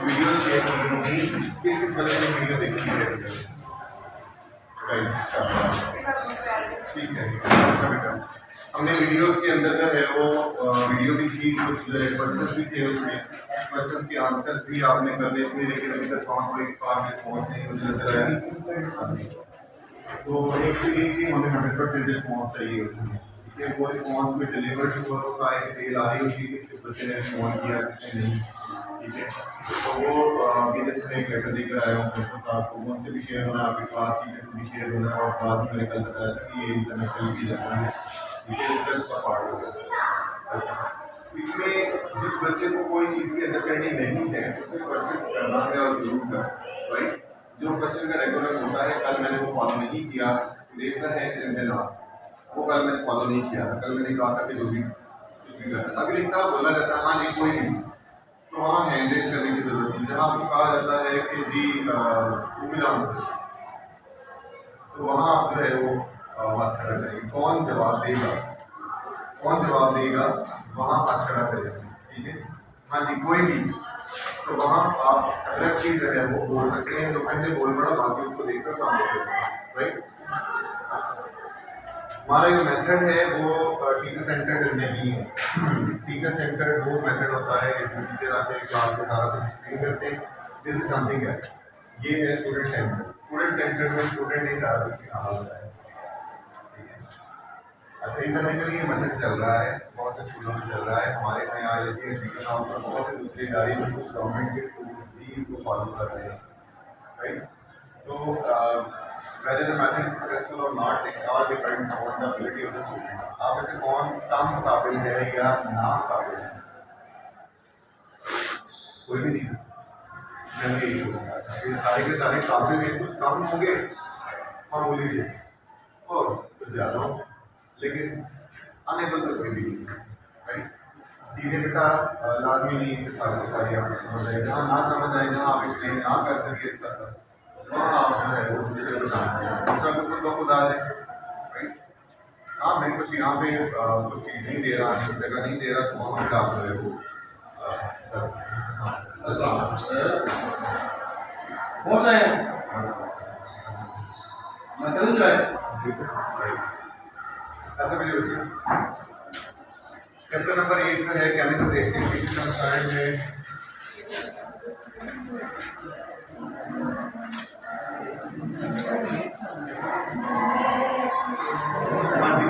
Video share की होंगी, किस किस बंदे ने वीडियो देखी है? ठीक है, अच्छा बेटा। हमने वीडियोस के अंदर जो है वो वीडियो भी थी, कुछ जो है क्वेश्चंस भी थे उसमें, क्वेश्चंस के आंसर्स भी आपने करने थे, लेकिन अभी तक वहाँ कोई खास रिस्पॉन्स नहीं मुझे नजर आया। तो एक से एक ही हमें 100% रिस्पॉन्स चाहिए उसमें, ठीक है। वो रिस्पॉन्स में डिलीवर हुआ तो सारी डिटेल आ रही होगी, किस बच्चे ने रिस्पॉन्स किया, किसने नहीं, ठीक है। तो वो कि जैसे मैं एक लेटर लेकर आया हूँ मेरे पास, आपको उनसे भी शेयर होना है, आपके क्लास टीचर से भी शेयर होना है, और बाद में मैंने कल बताया था कि ये इंटरनेशनल की लेसन है, ठीक है, रिसर्च का पार्ट होगा। ऐसा इसमें जिस बच्चे को कोई चीज़ की अंडरस्टैंडिंग नहीं है उसमें क्वेश्चन करना है और जरूर कर, राइट। जो क्वेश्चन का रेगुलर होता है, कल मैंने वो फॉलो नहीं किया, लेसन है वो कल मैंने फॉलो नहीं किया था। कल मैंने कहा था कि जो भी कुछ भी करना, अगर इस तरह बोला जाता है हाँ जी कोई नहीं, तो वहाँ हैंड रेज करने की जरूरत नहीं। जहाँ आपको कहा जाता है कि जी उम्मीद आंसर, तो वहाँ आप जो है वो हाथ खड़ा करेंगे। कौन जवाब देगा, कौन जवाब देगा, वहाँ हाथ खड़ा करेंगे, ठीक है। हाँ जी कोई भी, तो वहाँ आप अलग चीज जो है वो बोल सकते हैं, जो पहले बोल पड़ा बाकी उसको देखकर काम कर सकते हैं, राइट। हमारा जो मेथड है वो टीचर सेंटर्ड नहीं है। टीचर सेंटर्ड वो मेथड होता है जिसमें टीचर आते हैं, क्लास में सारा कुछ एक्सप्लेन करते हैं, दिस इज समथिंग है। ये है स्टूडेंट सेंटर। स्टूडेंट सेंटर में स्टूडेंट ही सारा कुछ सिखाना होता है, ठीक है। अच्छा, इंटरनेशनली ये मेथड चल रहा है, बहुत से स्कूलों में चल रहा है। हमारे यहाँ जैसे एजुकेशन हाउस और बहुत से दूसरे इदारे कुछ गवर्नमेंट के स्कूल भी इसको फॉलो कर रहे हैं, राइट। तो whether the method is successful or not, it all depends on the ability of the student. आप में से कौन कम काबिल है या ना काबिल है? कोई भी नहीं। मैं भी यही बोलूँगा कि सारे के सारे काबिल हैं, कुछ कम होंगे मामूली से और कुछ ज़्यादा हो, लेकिन अनेबल तो कोई भी नहीं, राइट। चीज़ें बेटा लाजमी नहीं है कि सारी की सारी आपको समझ आए। जहाँ ना समझ आए, जहाँ आप एक्सप्लेन ना कर सके अच्छा वहाँ आप जो है वो दूसरे को जानते हैं, दूसरा को खुद ब खुद आ जाए, राइट। हाँ मैं कुछ यहाँ पे कुछ चीज़ नहीं दे रहा, कुछ जगह नहीं दे रहा, तो वहाँ पर आप जो है वो बहुत है मैं करूँ जो है ऐसा मेरे बच्चे चैप्टर नंबर 8 में है केमिकल रिएक्शन में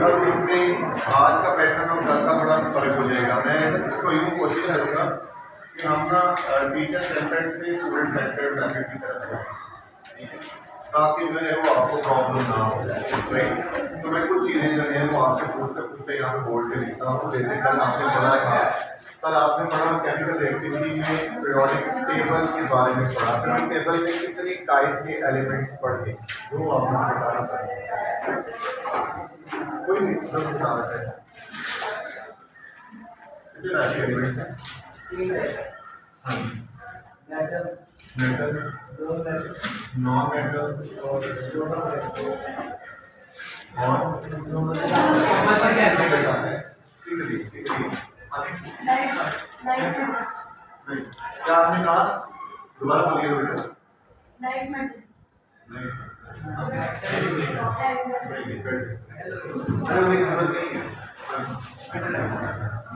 अब इसमें आज का पैटर्न और कल का बड़ा फर्क हो जाएगा। मैं इसको यूँ कोशिश करूँगा कि हम ना टीचर सेंटर्ड से स्टूडेंट सेंटर्ड मेथड की तरफ से, ताकि जो है वो आपको प्रॉब्लम ना हो, राइट। तो मैं कुछ चीज़ें जो है वो आपसे पूछते पूछते यहाँ पे बोर्ड पे लिखता हूँ। जैसे कल आपने पढ़ा था, कल आपने पढ़ा केमिकल रिएक्टिविटी में पीरियोडिक टेबल के बारे में पढ़ा। पीरियोडिक टेबल में कितनी टाइप के एलिमेंट्स पढ़े वो आप मुझे बताना चाहिए। कोई नहीं सब बताना चाहिए कितने टाइप के एलिमेंट्स हैं? हाँ जी, मेटल्स, नॉन मेटल्स और क्या आपने कहा? दोबारा बोलिए बेटा। लाइट मेटल्स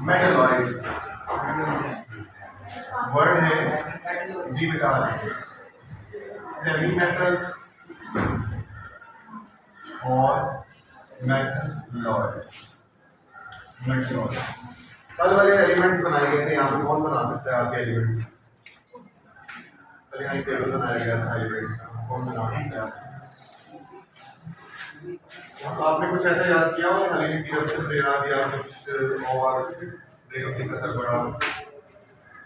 मेटलॉइड्स वर्ड है जी बेटा। सेमी मेटल्स और मेटलॉइड कल वाले एलिमेंट्स बनाए गए थे। यहाँ पे कौन बना सकता है आपके एलिमेंट्स? कल यहाँ एक टेबल बनाया गया था एलिमेंट्स का, कौन बना सकता है? आपने कुछ ऐसा याद किया हो हलीम की तरफ से याद या कुछ और देखने का असर बड़ा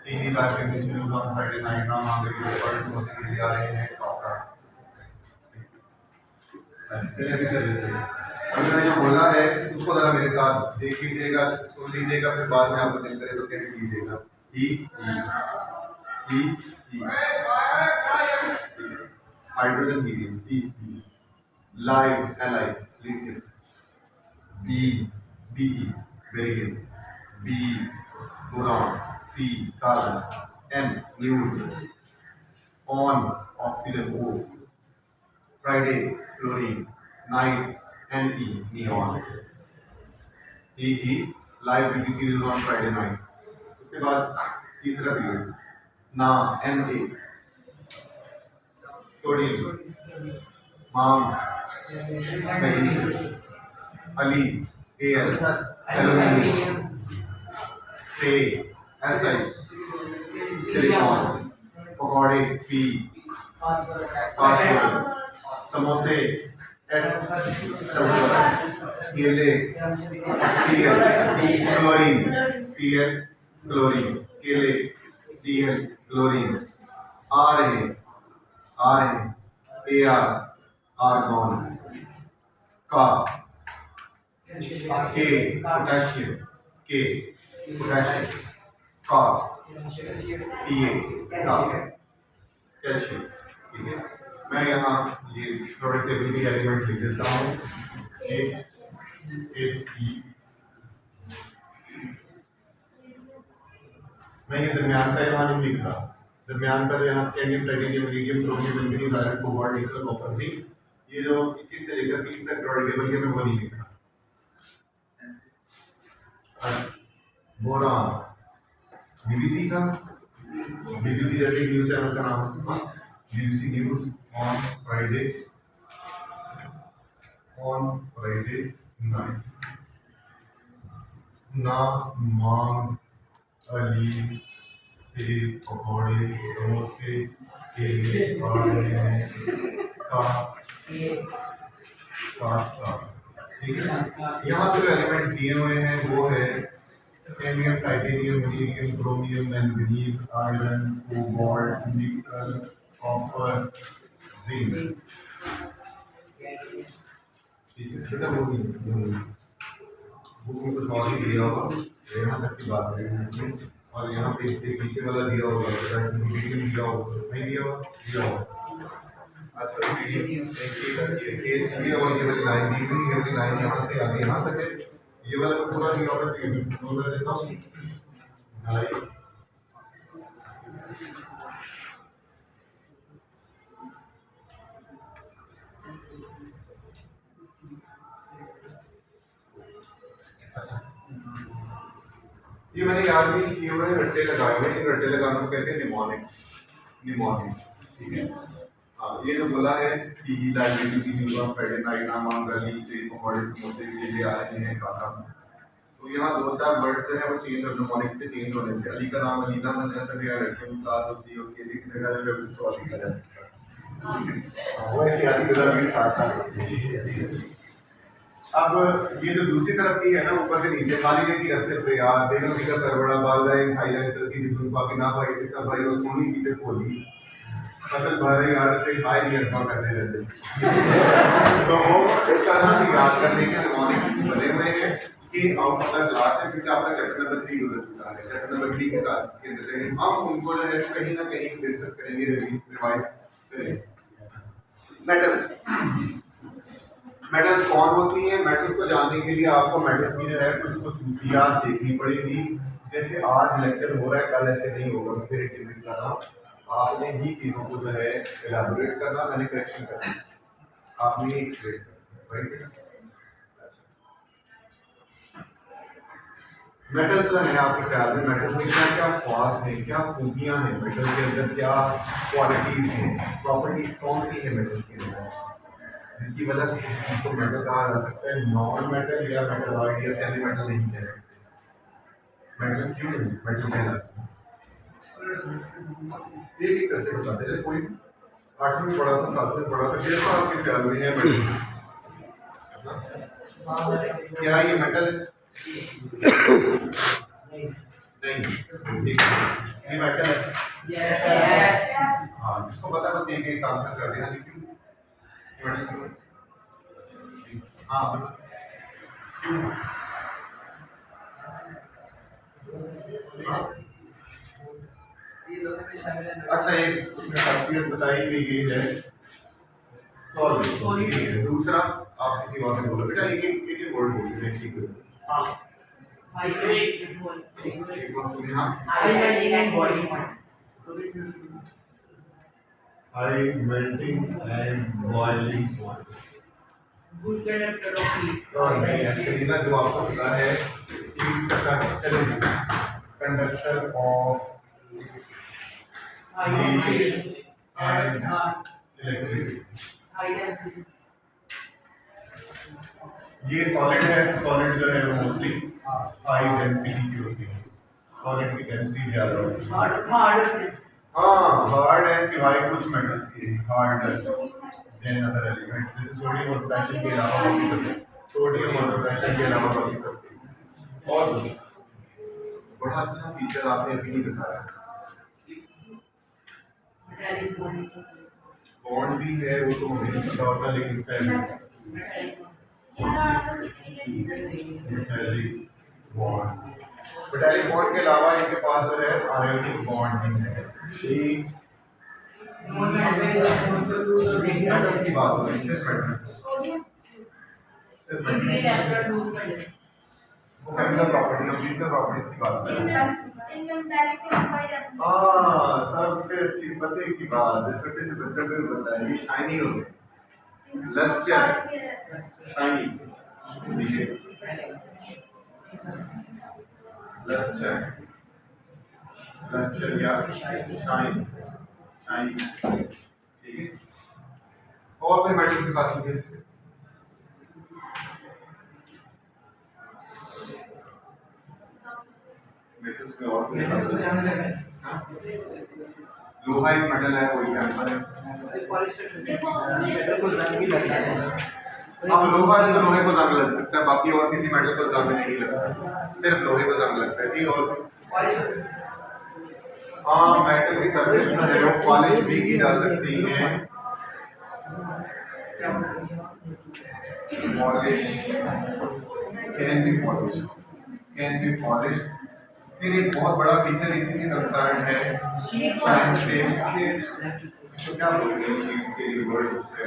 टीवी लाइव में miss news on Friday night नाम आगे भी वर्ड में से मिल आ रहे हैं टॉप का चलिए अभी कर देते हैं। अभी मैंने जो बोला है उसको जरा मेरे साथ देख लीजिएगा, सुन लीजिएगा, फिर बाद में आपको दिल करे तो कह लीजिएगा। ई हाइड्रोजन हीलियम, ई live alive lithium, B beryllium, B boron, C carbon, N news, on oxygen O, Friday chlorine, night Ne neon. he live BBC news on Friday night. उसके बाद तीसरा पीरियड ना Na sodium, Mam magnesium, Ali Al aluminium, Say Si silicon, पकौड़े P phosphorus, समोसे S केले Cl chlorine Cl chlorine केले Cl chlorine आ रहे Ar argon का K potassium का Ca का कैल्शियम। ठीक है, मैं यहाँ ये प्रोडक्टिविटी एलिमेंट लिख देता हूँ He। मैं ये दरमियान का यहाँ नहीं लिख रहा, दरमियान पर यहाँ scandium titanium iridium chromium manganese iron cobalt nickel copper zinc, ये जो 21 से लेकर 30 तक प्रोडक्ट टेबल के मैं वो नहीं लिख रहा। बोरान बीबीसी का, बीबीसी जैसे न्यूज चैनल का नाम, BBC news on Friday night, ना मांग अली से पकौड़े समोसे केले आ रहे हैं का। ठीक है, यहाँ पे जो एलिमेंट दिए हुए हैं वो है cadmium titanium iridium chromium manganese iron cobalt nickel copper zinc. ठीक है बेटा, वो नहीं बुक में कुछ और ही दिया होगा, यहाँ तक की बात है। और यहाँ पे पीछे वाला दिया होगा, दिया होगा नहीं दिया होगा। अच्छा केस ये और ये वाली लाइन दी हुई, ये वाली लाइन यहाँ से आगे यहाँ तक है, ये वाला तो पूरा दिया होगा। देता हूँ ये मैंने याद नहीं किए हुए रट्टे लगाए हुए, इन रट्टे लगाने को कहते हैं निमोनिक्स। ठीक है, हाँ ये जो बोला है कि library news on Friday night नाम गली से पकौड़े समोसे के लिए आ रहे हैं काका, तो यहाँ 2-4 वर्ड्स हैं वो चेंज और निमोनिक्स के चेंज होने थे। अली का नाम अलीना बन जाता है, रेक्टम क्लास होती है उसके लिए जगह जगह सवाल लिखा जा सकता है, वो एहतियाती तदबीर साथ। अब ये जो दूसरी तरफ की है ना, ऊपर से नीचे खाली की रफ से प्रयाग देखो का सरवड़ा बालदाइन थाईलैंड ससी जिसमें पापी ना भाई से सब भाई और सोनी सीधे खोली फसल भर रही आदत है हाई नहीं अरपा करते रहते। तो वो इस तरह से याद करने के निमोनिक्स बने हुए हैं कि आउट ऑफ द क्लास है, क्योंकि आपका चैप्टर नंबर 3 गुजर चुका है। चैप्टर नंबर 3 के साथ इसके अंडरस्टैंडिंग हम उनको जो है कहीं ना कहीं डिस्कस करेंगे, रिवाइज करेंगे। मेटल्स कौन होती हैं? मेटल्स को जानने के लिए आपको मेटल्स की जो है कुछ खसूसियात देखनी पड़ेगी। जैसे आज लेक्चर हो रहा है, कल ऐसे नहीं होगा, मैं फिर इंटीमेट कर रहा हूँ, आपने ही चीज़ों को जो है एलाबोरेट करना, मैंने करेक्शन करना, आपने ही एक्सप्लेन करना, राइट। मेटल्स जो है आपके ख्याल में मेटल्स में क्या क्या ख्वास हैं, क्या खूबियाँ हैं, मेटल के अंदर क्या क्वालिटीज़ हैं, प्रॉपर्टीज़ कौन सी है मेटल्स के अंदर जिसकी वजह से इसको मेटल कहा जा सकता है। नॉन मेटल या मेटलॉइड या सेमी मेटल नहीं कह सकते। मेटल क्यों मेटल कहलाता है? एक एक करके बताते हैं। कोई 8वीं में पढ़ा था, 7वीं में पढ़ा था, कैसा आपके ख्याल में है मेटल? क्या ये मेटल नहीं, ये मेटल है। हाँ, जिसको पता है बस एक एक आंसर कर देना। लेकिन हाँ क्यों? अच्छा, एक उसमें खासियत बताई गई है सॉरी। दूसरा आप किसी और से बोलो बेटा, एक एक वर्ड बोलिए। ठीक है, हाँ high melting and boiling point. Good conductor of heat. Actually ना जो आपको पता है हीट का चलेगी conductor of high heat density and और इलेक्ट्रिसिटी। High density. ये सॉलिड है, सॉलिड जो है वो मोस्टली हाई डेंसिटी की होती है, सॉलिड की डेंसिटी ज्यादा होती है। हार्ड हाँ हार्ड है सिवाय कुछ मेटल्स के, हार्ड देन अदर एलिमेंट्स जैसे सोडियम और पोटेशियम के अलावा बाकी सब, सोडियम और पोटेशियम के अलावा बाकी सब। और बड़ा अच्छा फीचर आपने अभी नहीं बताया, मेटालिक बॉन्ड। बॉन्ड भी है वो तो मुझे नहीं पता होता, लेकिन पहले मेटालिक बॉन्ड, मेटालिक बॉन्ड के अलावा इनके पास जो है आयोनिक बॉन्ड भी है। मेटल्स की बात हो रही है, सिर्फ मेटल्स, वो केमिकल प्रॉपर्टी और फिजिकल प्रॉपर्टीज की बात कर रहे हैं। हाँ सबसे अच्छी पते की बात जो छोटे से बच्चों को भी बताया, ये शाइनी हो गए, लस्टर शाइनी, ठीक है लस्टर, लस्टर या शाइन, शाइन, ठीक है। और कोई मेटल की खासियत है? मेटल्स में और कोई खासियत है? लोहा एक मेटल है, वो एग्जांपल है। अब लोहा है तो लोहे को जंग लग सकता है, बाकी और किसी मेटल को जंग नहीं लगता, सिर्फ लोहे को जंग लगता है जी। और हाँ मेटल की सरफेस जो है वो पॉलिश भी की जा सकती है, polish can be polish, can be polish. फिर एक बहुत बड़ा फीचर इसी से कंसर्न है शाइन से, तो क्या बोलते हैं शीट्स के लिए वर्ड उसके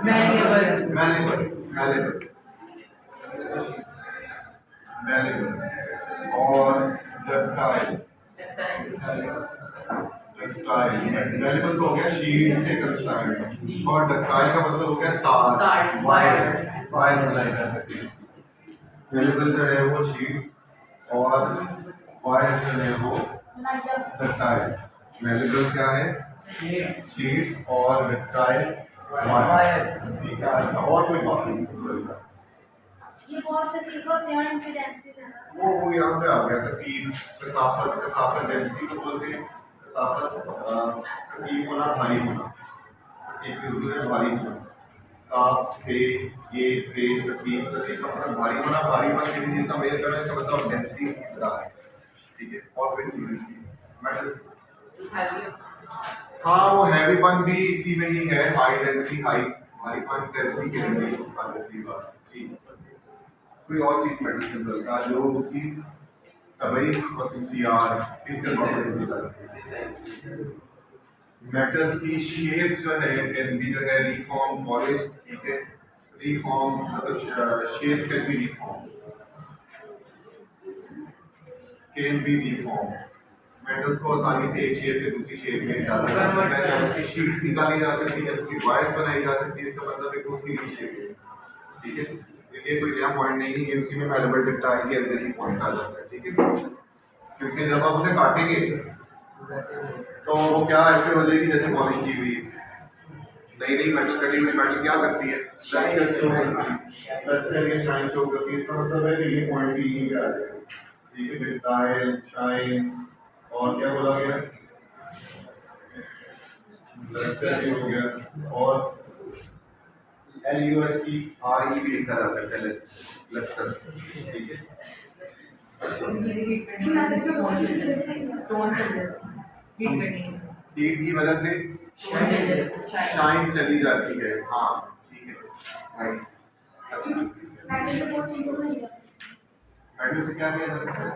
मैलेबल, मैलेबल, मैलेबल और डक्टाइल, मैलेबल तो हो गया शीट से कंसर्न, और डक्टाइल का मतलब हो गया तार, वायर, वायर बनाई जा सकती है। मैलेबल जो है वो शीट और वायर जो है वो डक्टाइल। मैलेबल क्या है? शीट्स और डक्टाइल वायर्स, ठीक है। अच्छा और कोई बात नहीं, ये बहुत कसीफ होते हैं और इनकी डेंसिटी ज्यादा। वो यहाँ पे आ गया कसीफ, कसाफत, कसाफत डेंसिटी को बोलते हैं, कसाफत कसीफ होना, भारी होना, कसीफ की उर्दू है भारी होना, काफ से ये से कसीफ, कसीफ का मतलब भारी होना, भारी होना किसी चीज का मेजर करना, इसका मतलब डेंसिटी की तरह है, ठीक है। और कोई चीज मेटल, हाँ वो हैवीपन भी इसी में ही है, हाई डेंसिटी, हाई भारीपन डेंसिटी के लिए जी। कोई और चीज मेटल से मिलता है जो उसकी तबई खसूसियात, फिजिकल प्रॉपर्टीज बताती है। मेटल्स की शेप जो है कैन बी जो है रिफॉर्म, पॉलिश, ठीक है। रिफॉर्म मतलब shape can be reform, can be reform. Metals को आसानी से एक शेप से दूसरी शेप में डाला जा सकता है, या उसकी शीट्स निकाली जा सकती है, या उसकी वायर्स बनाई जा सकती है, इसका मतलब है कि उसकी रीशेप है, ठीक है। ये कोई नया पॉइंट नहीं है, ये उसी में मैलेबल डक्टाइल के अंदर ही पॉइंट आ जाता है, ठीक है। क्योंकि जब आप उसे काटेंगे तो वो क्या ऐसे हो जाएगी जैसे पॉलिश की हुई। नई नई मेटल कटी हुई मेटल क्या करती है? लस्टर शो करती है, लस्टर या शाइन शो करती है, इसका मतलब है कि ये पॉइंट भी यहीं पे आ जाएगा, ठीक है। डक्टाइल, शाइन और क्या बोला गया? लस्टर भी हो गया, और LUSTRE भी लिखा जा सकता है, लस्टर, ठीक है। हीट की वजह से शाइन चली जाती है, हाँ ठीक है, राइट। अच्छा मेटल से क्या किया जा सकता है?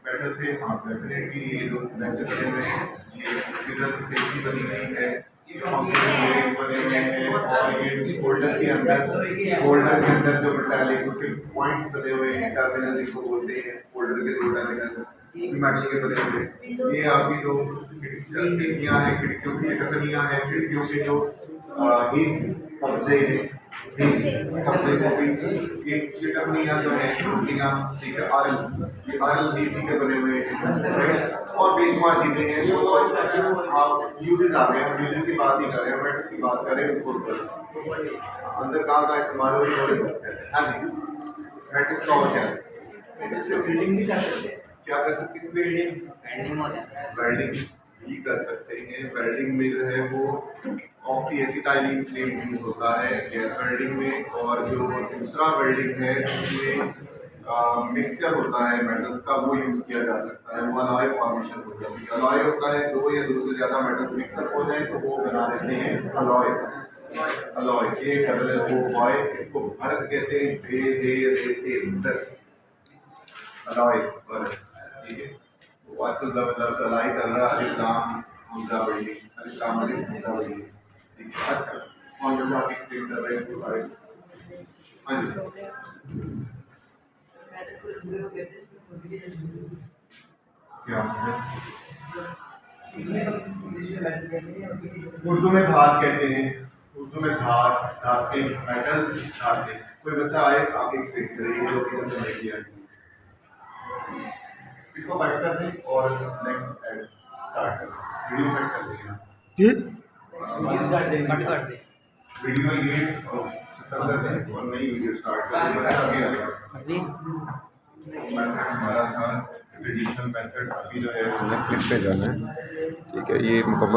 मेटल से हाँ डेफिनेटली ये जो लेक्चर बने हुए हैं, ये सीजर स्पेस की बनी हुई है, बने हुए हैं, और ये फोल्डर के अंदर जो मेटालिक उसके पॉइंट्स बने हुए हैं, टर्मिनल जिनको बोलते हैं, फोल्डर के दो टर्मिनल मेटल के बने हुए हैं। ये आपकी जो खिड़कियाँ हैं, खिड़कियों की टकनियाँ हैं, खिड़कियों के जो हिंज कब्जे हैं, हिंज कब्जे को भी ये टकनियाँ जो हैं खिड़कियाँ, ठीक है, ये आरल बीसी के बने हुए हैं, और बेशुमार चीज़ें हैं जो आप यूजेज आ गए हैं, यूजेज की बात नहीं कर रहे हैं, मेटल्स की बात कर रहे हैं, अंदर कहाँ का इस्तेमाल हो रही है। हाँ जी, मेटल्स का और क्या है? क्या कर सकते हैं? वेल्डिंग भी कर सकते हैं। वेल्डिंग में जो है वो ऑक्सी एसिटाइलिन फ्लेम यूज होता है गैस वेल्डिंग में, और जो दूसरा वेल्डिंग है उसमें मिक्सचर होता है मेटल्स का, वो यूज किया जा सकता है। वो अलॉय फॉर्मेशन हो जाती है। अलॉय होता है दो या दो से ज़्यादा मेटल्स मिक्सअप हो जाए तो वो बना देते हैं अलॉय। अलॉय ALLOY, इसको भरत कहते हैं, अलॉय भरत, ठीक है। आजकल लफ्ज़ अलाई चल रहा है, अलिफ लाम हमज़ा बड़ी, अलिफ लाम अलिफ हमज़ा बड़ी, ठीक है। अच्छा, कौन सा आप एक्सप्लेन कर रहे हैं इसको सारे? हाँ जी सर, क्या उर्दू में धात कहते हैं, उर्दू में धात, धात के मेटल्स, धात के। कोई बच्चा आए आके एक्सप्लेन करेंगे जो कि हमने किया है। इसको कट कर दें और नेक्स्ट ऐड स्टार्ट कर दें। वीडियो कट कर दें वीडियो ये खत्म कर दें और नई वीडियो स्टार्ट कर दें। मेथड हमारा था ट्रेडिशनल मेथड, अभी जो है नेक्स्ट पे जाना है, ठीक है। ये मुकम्मल